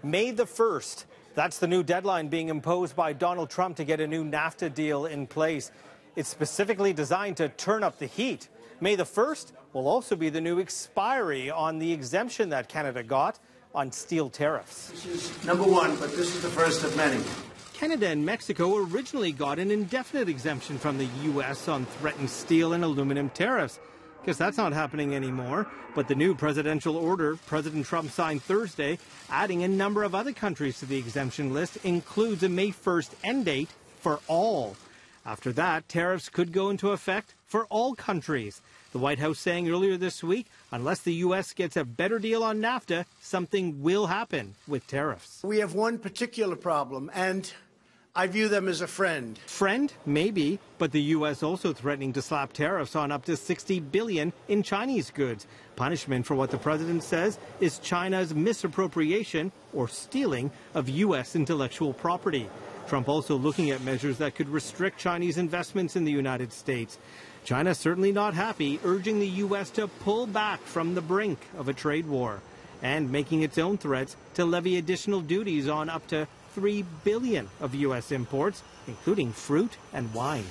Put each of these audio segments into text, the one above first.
May the 1st. That's the new deadline being imposed by Donald Trump to get a new NAFTA deal in place. It's specifically designed to turn up the heat. May the 1st will also be the new expiry on the exemption that Canada got on steel tariffs. This is number one, but this is the first of many. Canada and Mexico originally got an indefinite exemption from the U.S. on threatened steel and aluminum tariffs. Guess that's not happening anymore. But the new presidential order President Trump signed Thursday, adding a number of other countries to the exemption list, includes a May 1st end date for all. After that, tariffs could go into effect for all countries. The White House saying earlier this week, unless the U.S. gets a better deal on NAFTA, something will happen with tariffs. We have one particular problem, and I view them as a friend. Friend? Maybe. But the U.S. also threatening to slap tariffs on up to $60 billion in Chinese goods. Punishment for what the president says is China's misappropriation or stealing of U.S. intellectual property. Trump also looking at measures that could restrict Chinese investments in the United States. China certainly not happy, urging the U.S. to pull back from the brink of a trade war and making its own threats to levy additional duties on up to $3 billion of U.S. imports, including fruit and wine.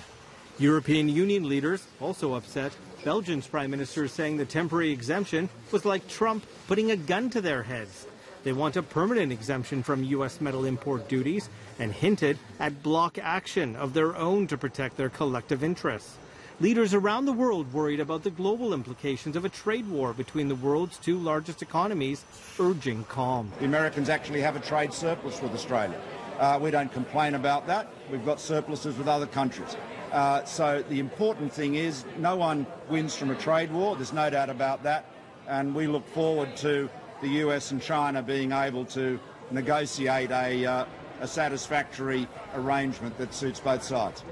European Union leaders also upset. Belgium's prime minister saying the temporary exemption was like Trump putting a gun to their heads. They want a permanent exemption from U.S. metal import duties and hinted at bloc action of their own to protect their collective interests. Leaders around the world worried about the global implications of a trade war between the world's two largest economies, urging calm. The Americans actually have a trade surplus with Australia. We don't complain about that. We've got surpluses with other countries. So the important thing is no one wins from a trade war. There's no doubt about that. And we look forward to the US and China being able to negotiate a satisfactory arrangement that suits both sides.